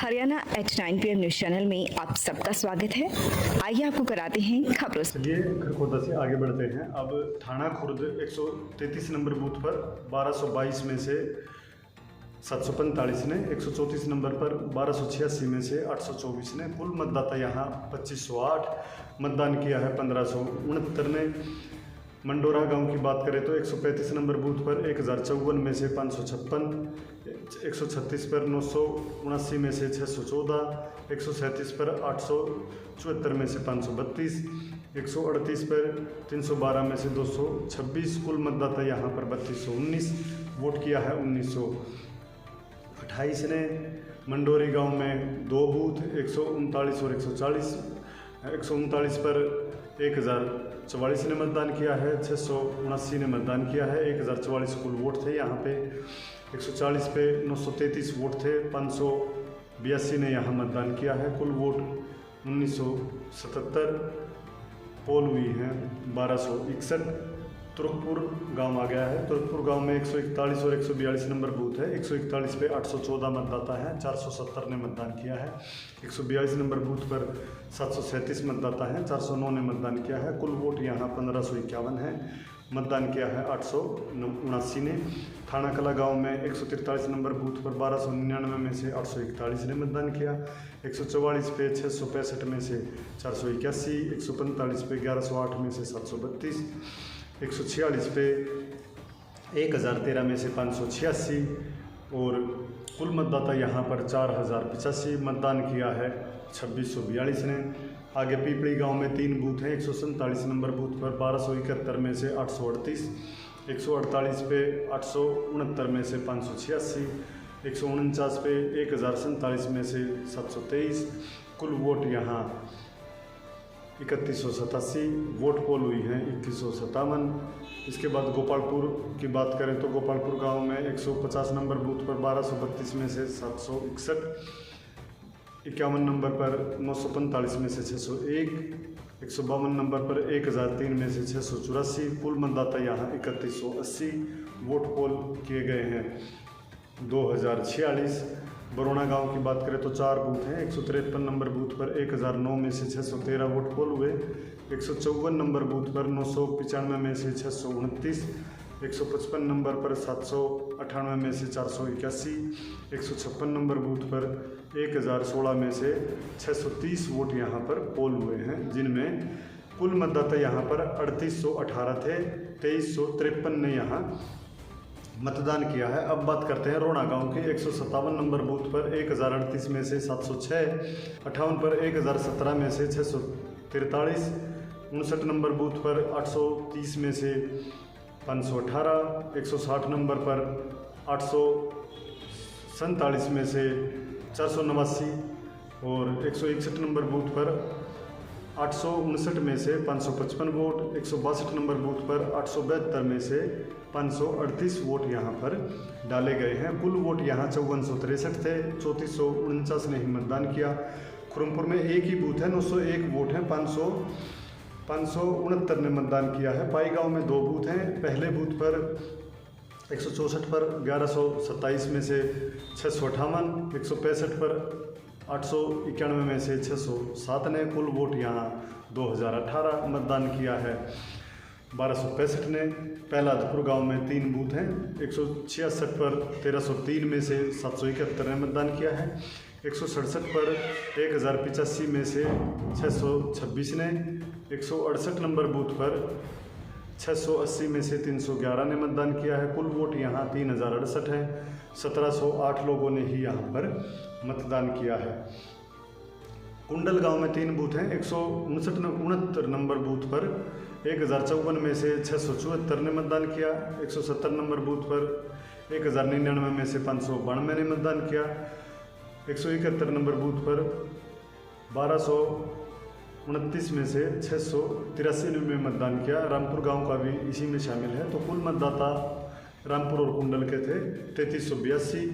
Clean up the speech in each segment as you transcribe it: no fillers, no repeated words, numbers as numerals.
Haryana at 9 PM news channel में आप सबका स्वागत है। आइए आपको कराते हैं खबरों से। चलिए खरखोदा से आगे बढ़ते हैं। अब थाना खुर्द 133 नंबर बूथ पर 1222 में से 745 ने, 134 नंबर पर 1286 में से 824 ने, कुल मतदाता यहाँ 2508, मतदान किया है 1569 ने। मंडोरा गांव की बात करें तो 135 नंबर बूथ पर 1054 में से 556, 136 पर 979 में से 614, 137 पर 874 में से 532, 138 पर 312 में से 226, कुल मतदाता यहाँ पर 3219, वोट किया है 1928 ने। मंडोरी गांव में 2 बूथ 139 और 140, 139 पर 1044 ने मतदान किया है, 679 ने मतदान किया है, 1044 कुल वोट थे यहाँ पे। 140 पे 933 वोट थे, 582 ने यहाँ मतदान किया है, कुल वोट 1977। पोल हुई हैं 1261। तुर्कपुर गांव आ गया है। तुर्कपुर गांव में 141 और 142 नंबर बूथ है। 141 पे 814 मतदाता हैं, 470 ने मतदान किया है। 142 नंबर बूथ पर 737 मतदाता हैं, 409 ने मतदान किया है, कुल वोट यहाँ 1551 है, मतदान किया है 879 ने। थाना कला गांव में 143 नंबर बूथ पर 1299 में से 841 ने मतदान किया। 144 पे 665 में से 481, 145 पे 1108 में से 732, 146 पे 1013 में से 586 और कुल मतदाता यहाँ पर 4085, मतदान किया है 2642 ने। आगे पीपड़ी गांव में 3 बूथ हैं। 147 नंबर बूथ पर 1271 में से 838, 148 पे 869 में से 586, 149 पे 1047 में से 723, कुल वोट यहाँ 3187, वोट पोल हुई हैं 2157। इसके बाद गोपालपुर की बात करें तो गोपालपुर गांव में 150 नंबर बूथ पर 1232 में से 761, 51 नंबर पर 945 में से 601, 152 नंबर पर 1003 में से 684, कुल मतदाता यहाँ 3180, वोट पोल किए गए हैं 2046। बरोना गांव की बात करें तो 4 बूथ हैं। 153 नंबर बूथ पर 1009 में से 613 वोट पोल हुए। 154 नंबर बूथ पर 995 में से 629, 155 नंबर पर 798 में से 481, 156 नंबर बूथ पर 1016 में से 630 वोट यहाँ पर पोल हुए हैं, जिनमें कुल मतदाता यहाँ पर 3818 थे, 2353 ने यहाँ मतदान किया है। अब बात करते हैं रोना गांव के। 157 नंबर बूथ पर 1038 में से 706, 58 पर 1017 में से 643, 59 नंबर बूथ पर 830 में से 518, 160 नंबर पर 847 में से 489 और 161 नंबर बूथ पर 859 में से 555 वोट, 162 नंबर बूथ पर 872 में से 538 वोट यहाँ पर डाले गए हैं। कुल वोट यहाँ 5463 थे, 3449 ने ही मतदान किया। खुरमपुर में एक ही बूथ है, 901 वोट हैं, 569 ने मतदान किया है। पाई गांव में 2 बूथ हैं। पहले बूथ पर 164 पर 1127 में से 658, 165 पर 891 में से 607 ने, कुल वोट यहाँ 2018, मतदान किया है 1265 ने। पहलादपुर गांव में 3 बूथ हैं। 166 पर 1303 में से 771 ने मतदान किया है। 167 पर 1085 में से 626 ने, 168 नंबर बूथ पर 680 में से 311 ने मतदान किया है, कुल वोट यहाँ 3068 है, 1708 लोगों ने ही यहाँ पर मतदान किया है। कुंडल गांव में 3 बूथ हैं। 169 नंबर बूथ पर 1054 में से 674 ने मतदान किया। 170 नंबर बूथ पर 1099 में से 592 ने मतदान किया। 171 नंबर बूथ पर 1229 में से 683 में मतदान किया। रामपुर गांव का भी इसी में शामिल है। तो कुल मतदाता रामपुर और कुंडल के थे 3382,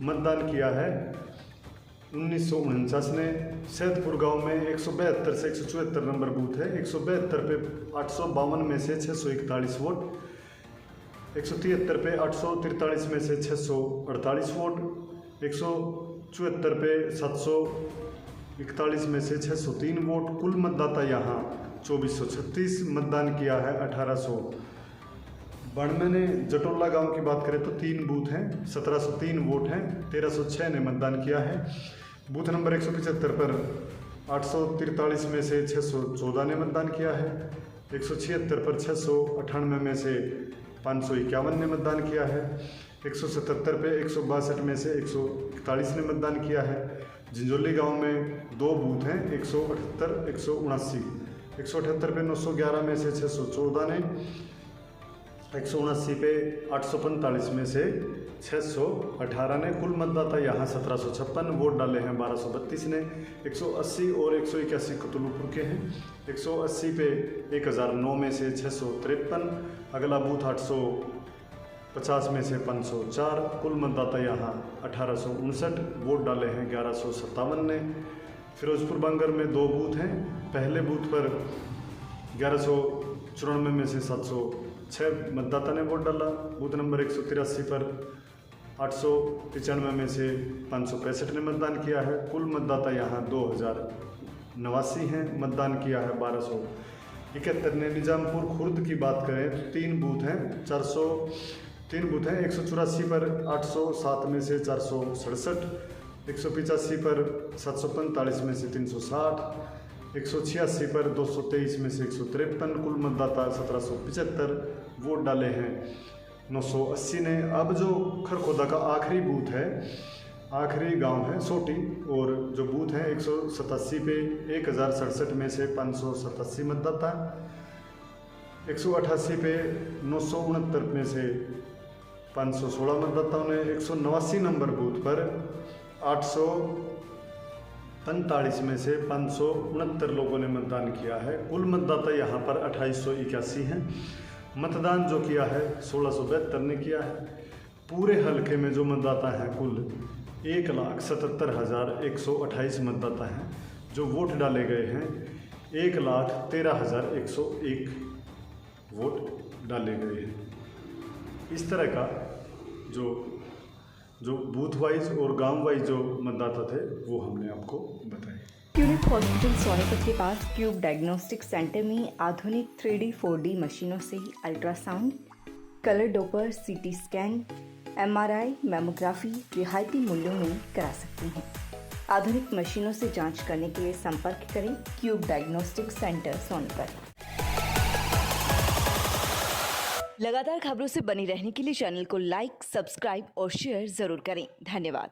मतदान किया है 1949 ने। सैदपुर गांव में 172 से 174 नंबर बूथ है। 172 पे 852 में से 641 वोट, 173 पे 843 में से 648 वोट, 674 पे 741 में से 603 वोट। कुल मतदाता यहाँ 2436 मतदान किया है। 1892 ने जटोला गांव की बात करें तो 3 बूथ हैं, 1703 वोट हैं, 1306 ने मतदान किया है। बूथ नंबर 175 पर 843 में से 614 ने मतदान किया है। 176 पर 698 में से 551 ने मतदान किया है। 177 पे 162 में से 141 ने मतदान किया है। झिंझोली गांव में 2 बूथ हैं, 178 179। 178 पे 911 में से 614 ने, 179 पे 845 में से 618 ने। कुल मतदाता यहाँ 1756 वोट डाले हैं, 1232 ने। 180 और 181 कतलुपुर के हैं। 180 पे 1009 में से 653। अगला बूथ 850 में से 504। कुल मतदाता यहाँ 1859 वोट डाले हैं, 1157 ने। फिरोजपुर बांगर में 2 बूथ हैं। पहले बूथ पर 1194 में से 706 मतदाता ने वोट डाला। बूथ नंबर 183 पर 895 में से 565 ने मतदान किया है। कुल मतदाता यहाँ 2089 हैं, मतदान किया है 1271 ने। निजामपुर खुर्द की बात करें तो 3 बूथ हैं, 403 बूथ हैं। 184 पर 807 में से 467, 185 पर 745 में से 360, 186 पर 223 में से 153। कुल मतदाता 1775 वोट डाले हैं, 980 ने। अब जो खरखोदा का आखिरी बूथ है, आखिरी गांव है सोटी, और जो बूथ है 187 पे 1067 में से 587 मतदाता। 188 पे 969 में से 516 मतदाताओं ने। 189 नंबर बूथ पर 845 में से 569 लोगों ने मतदान किया है। कुल मतदाता यहाँ पर 2881 हैं। मतदान जो किया है 1672 ने किया है। पूरे हलके में जो मतदाता हैं कुल 1,77,128 मतदाता हैं। जो वोट डाले गए हैं 1,13,101 वोट डाले गए हैं। इस तरह का जो बूथ वाइज और गांव वाइज जो मतदाता थे वो हमने आपको बताए। क्यूरिक हॉस्पिटल सोनीपत के पास क्यूब डायग्नोस्टिक सेंटर में आधुनिक 3D 4D मशीनों से ultrasound, colour Doppler, CT scan, MRI, mammography रियायती मूल्यों में करा सकते हैं। आधुनिक मशीनों से जांच करने के लिए संपर्क करें क्यूब डायग्नोस्टिक सेंटर सोनीपत। लगातार खबरों से बनी रहने के लिए चैनल को लाइक, सब्सक्राइब और शेयर जरूर करें। धन्यवाद।